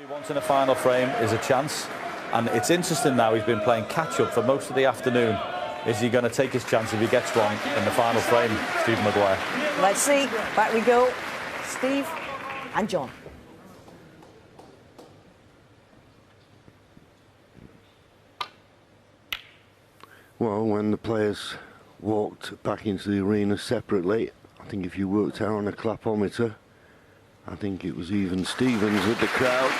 wants in a final frame is a chance, and it's interesting now he's been playing catch-up for most of the afternoon. Is he going to take his chance if he gets one in the final frame, Stephen Maguire? Let's see. Back we go. Steve and John. Well, when the players walked back into the arena separately, I think if you worked out on a clapometer, I think it was even Stevens with the crowd.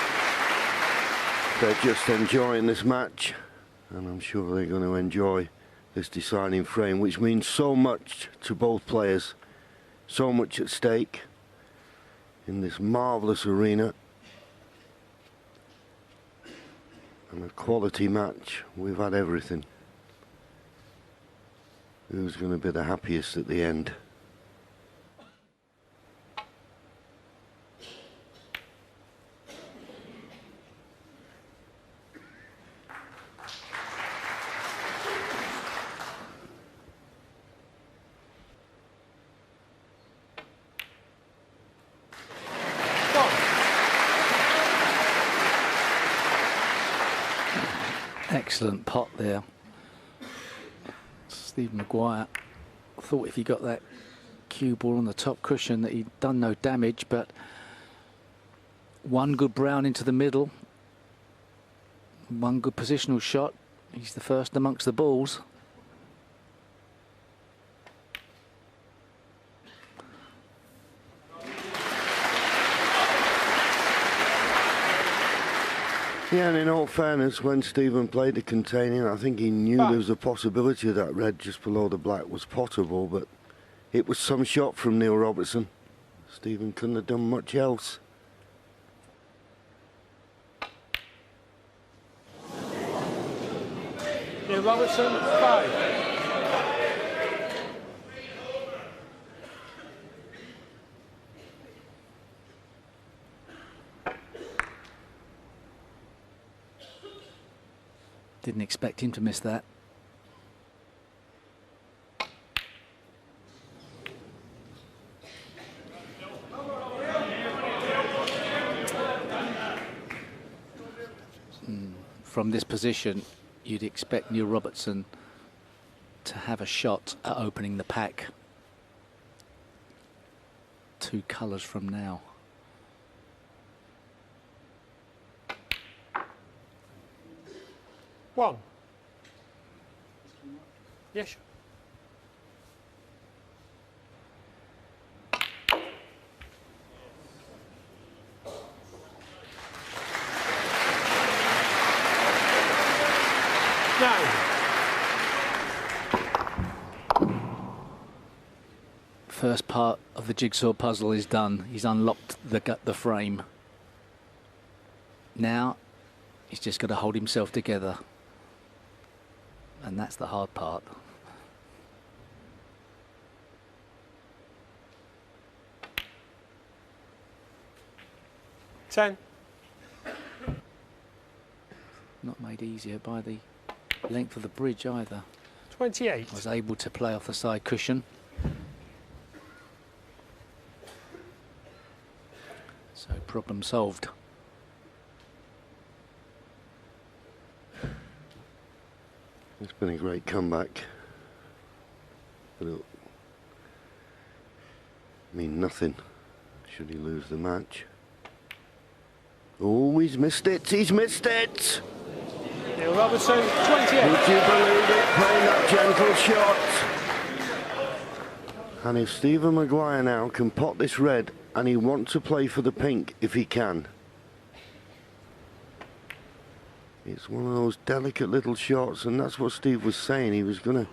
They're just enjoying this match, and I'm sure they're going to enjoy this deciding frame, which means so much to both players, so much at stake in this marvellous arena, and a quality match. We've had everything. Who's going to be the happiest at the end? Excellent pot there. Steve Maguire thought if he got that cue ball on the top cushion that he'd done no damage, but one good brown into the middle, one good positional shot. He's the first amongst the balls. Yeah, and in all fairness, when Stephen played the containing, I think he knew there was a possibility that red just below the black was potable, but it was some shot from Neil Robertson. Stephen couldn't have done much else. Neil Robertson, 5. Didn't expect him to miss that. From this position, you'd expect Neil Robertson to have a shot at opening the pack. 2 colours from now. One. Yes. Nine. First part of the jigsaw puzzle is done. He's unlocked the frame. Now he's just got to hold himself together. And that's the hard part. Ten. Not made easier by the length of the bridge either. 28. Was able to play off the side cushion. So problem solved. It's been a great comeback. But it'll mean nothing should he lose the match. Oh, he's missed it, he's missed it! Neil Robertson, 28. Would you believe it, playing that gentle shot? And if Stephen Maguire now can pot this red, and he wants to play for the pink if he can. It's one of those delicate little shots, and that's what Steve was saying. He was going to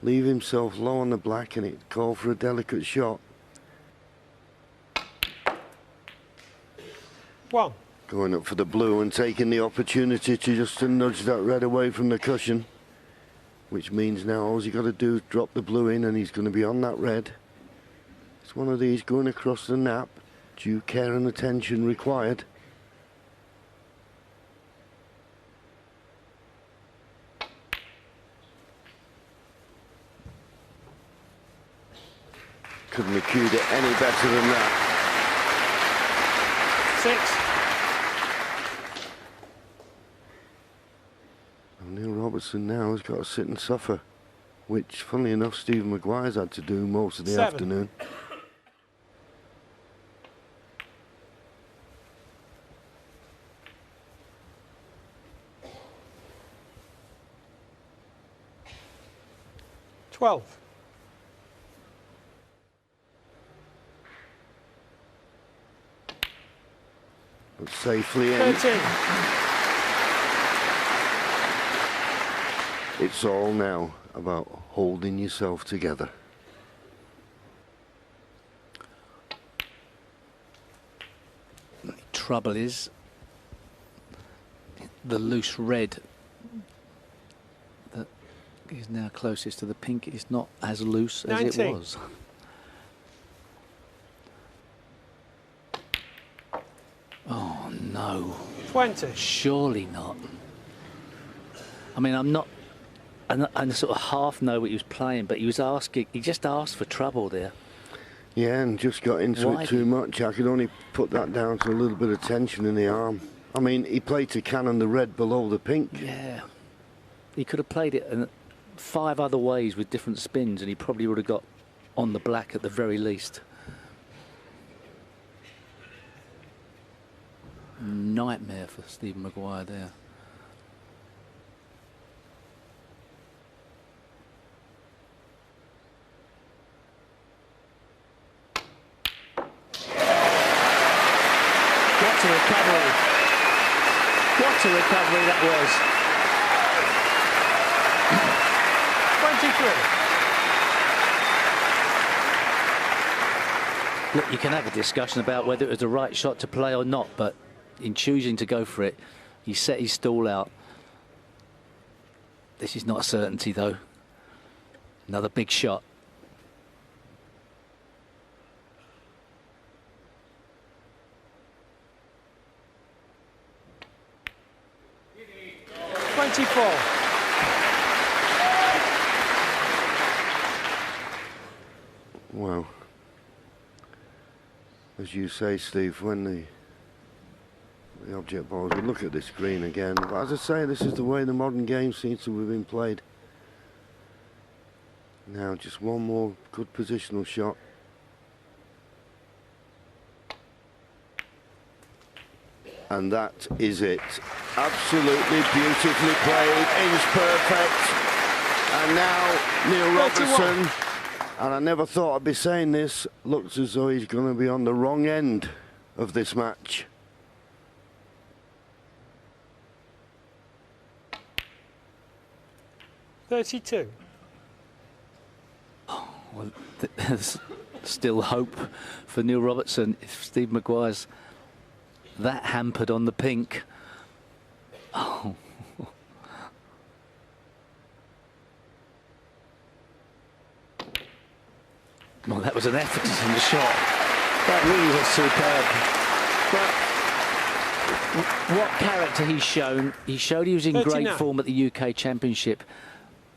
leave himself low on the black, and it called for a delicate shot. One. Going up for the blue and taking the opportunity to just nudge that red away from the cushion, which means now all he's got to do is drop the blue in, and he's going to be on that red. It's one of these going across the nap, due care and attention required. Couldn't have cued it any better than that. 6. Robertson now has got to sit and suffer, which, funnily enough, Stephen Maguire's had to do most of the 7. afternoon. Twelve. But safely in. 13. It's all now about holding yourself together. The trouble is the loose red that is now closest to the pink is not as loose as 19. it was. Oh no. 20. Surely not. I mean, I'm not. I sort of half know what he was playing, but he was asking. He just asked for trouble there. Yeah, and just got into Why it too much. I could only put that down to a little bit of tension in the arm. I mean, he played to cannon the red below the pink. Yeah. He could have played it in 5 other ways with different spins, and he probably would have got on the black at the very least. Nightmare for Stephen Maguire there. What a recovery. What a recovery that was. 23. Look, you can have a discussion about whether it was the right shot to play or not, but in choosing to go for it, he set his stall out. This is not a certainty, though. Another big shot. Wow. As you say, Steve, when the object balls, we look at this green again. But as I say, this is the way the modern game seems to have been played. Now, just one more good positional shot. And that is it. Absolutely beautifully played, inch perfect. And now Neil Robertson, and I never thought I'd be saying this, looks as though he's going to be on the wrong end of this match. $32. Well, there's still hope for Neil Robertson if Steve Maguire's that hampered on the pink. Oh. Well, that was an effort in the shot. That really was superb. But what character he's shown? He showed he was in 39. great form at the UK Championship.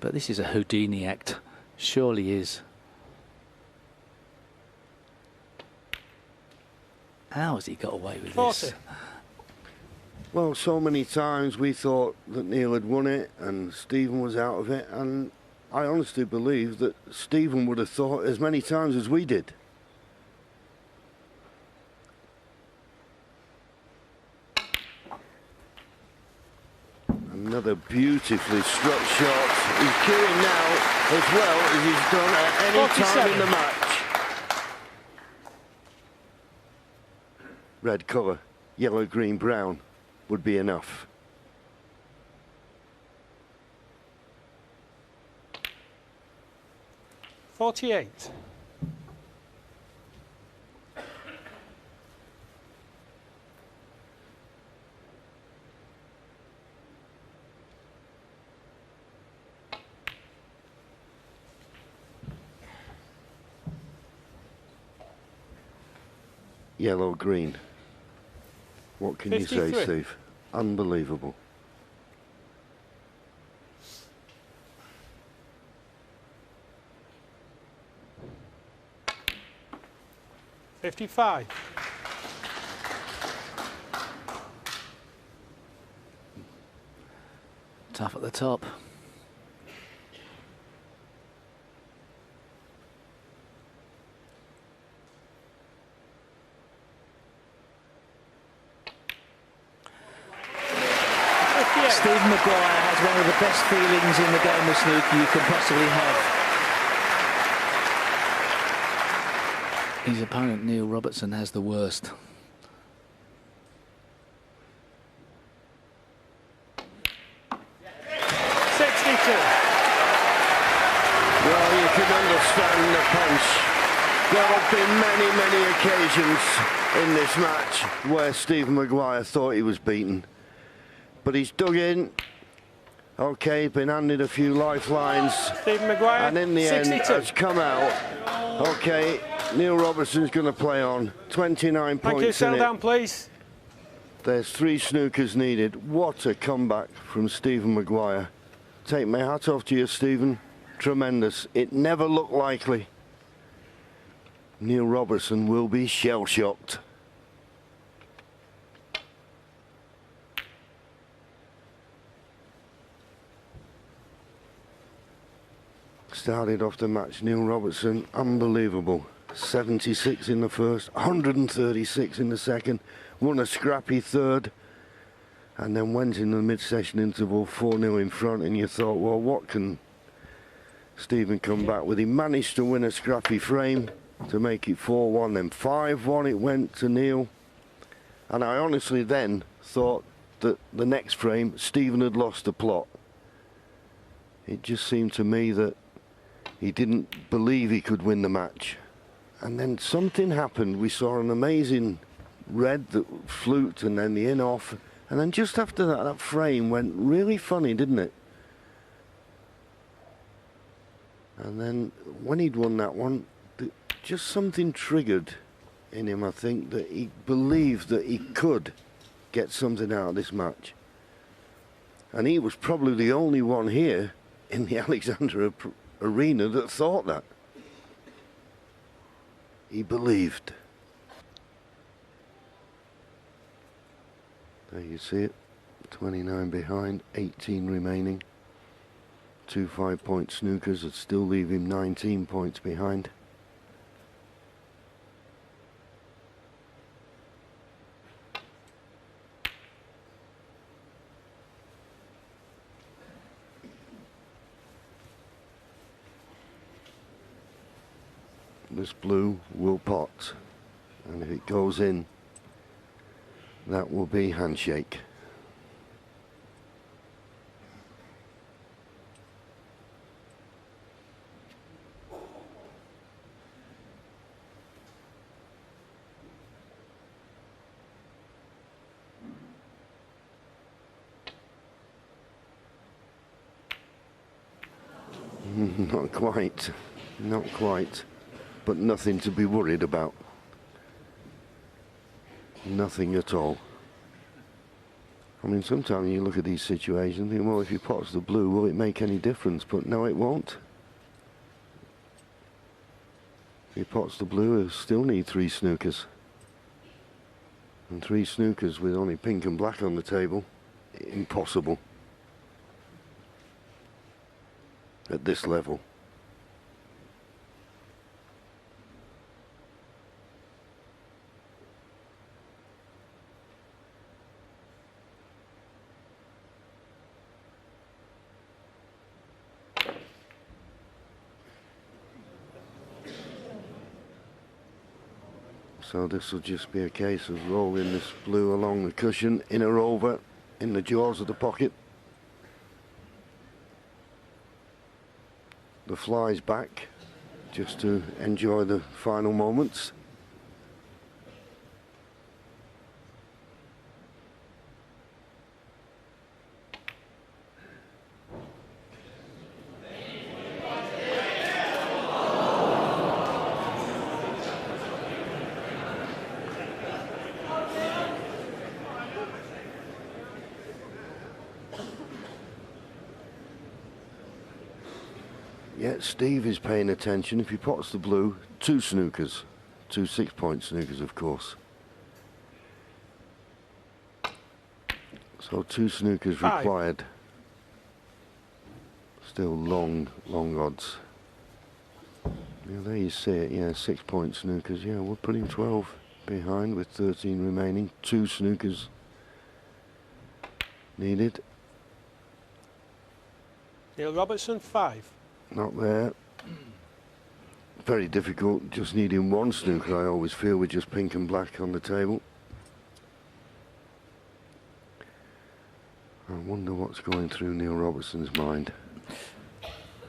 But this is a Houdini act. Surely is. How has he got away with 40. this? Well, so many times we thought that Neil had won it and Stephen was out of it, and I honestly believe that Stephen would have thought as many times as we did. Another beautifully struck shot. He's queuing now as well as he's done at any 47. time in the match. Red colour, yellow, green, brown would be enough. $48. Yellow, green. What can you say, 53. Steve? Unbelievable. $55. Tough at the top. Stephen Maguire has one of the best feelings in the game of snooker you can possibly have. His opponent, Neil Robertson, has the worst. Well, you can understand the punch. There have been many, many occasions in this match where Stephen Maguire thought he was beaten. But he's dug in. Okay, been handed a few lifelines. Stephen Maguire, and in the 62. end has come out. Okay, Neil Robertson's going to play on. 29 Thank points you, settle in it. down, please. There's 3 snookers needed. What a comeback from Stephen Maguire. Take my hat off to you, Stephen. Tremendous. It never looked likely. Neil Robertson will be shell-shocked. Started off the match, Neil Robertson, unbelievable. 76 in the first, 136 in the second, won a scrappy third, and then went in the mid-session interval 4-0 in front, and you thought, well, what can Stephen come back with? He managed to win a scrappy frame to make it 4-1, then 5-1 it went to Neil, and I honestly then thought that the next frame, Stephen had lost the plot. It just seemed to me that he didn't believe he could win the match. And then something happened. We saw an amazing red that fluked and then the in-off. And then just after that, that frame went really funny, didn't it? And then when he'd won that one, just something triggered in him, I think, that he believed that he could get something out of this match. And he was probably the only one here in the Alexandra Arena that thought that. He believed. There you see it. 29 behind, 18 remaining. 2 5-point snookers that still leave him 19 points behind. This blue will pot, and if it goes in, that will be handshake. Not quite, not quite. But nothing to be worried about. Nothing at all. I mean, sometimes you look at these situations and think, well, if he pots the blue, will it make any difference? But no, it won't. If he pots the blue, he'll still need 3 snookers. And 3 snookers with only pink and black on the table, impossible. At this level. So this will just be a case of rolling this blue along the cushion, inner over, in the jaws of the pocket. The flies back, just to enjoy the final moments. Yet Steve is paying attention. If he pots the blue, 2 snookers. 2 6-point snookers, of course. So 2 snookers 5. required. Still long, long odds. Yeah, there you see it. Yeah, 6-point snookers. Yeah, we're putting 12 behind with 13 remaining. 2 snookers needed. Neil Robertson, 5. Not there. Very difficult, just needing one snooker, I always feel, with just pink and black on the table. I wonder what's going through Neil Robertson's mind.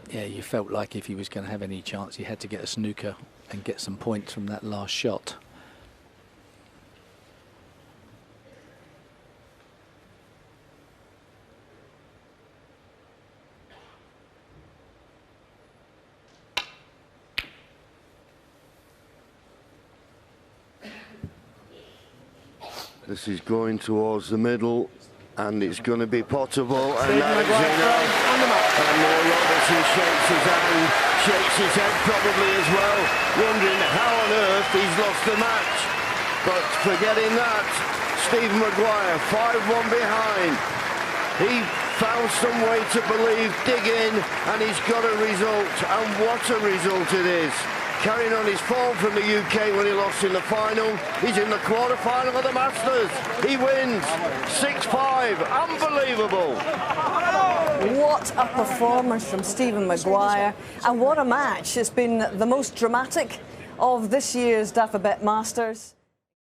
Yeah, you felt like if he was going to have any chance, he had to get a snooker and get some points from that last shot. This is going towards the middle, and it's going to be potable, and that is Maguire enough. And Neil Robertson shakes his hand, shakes his head probably as well, wondering how on earth he's lost the match. But forgetting that, Stephen Maguire, 5-1 behind. He found some way to believe, dig in, and he's got a result, and what a result it is. Carrying on his form from the UK when he lost in the final. He's in the quarter-final of the Masters. He wins 6-5. Unbelievable. What a performance from Stephen Maguire, and what a match. It's been the most dramatic of this year's Dafabet Masters.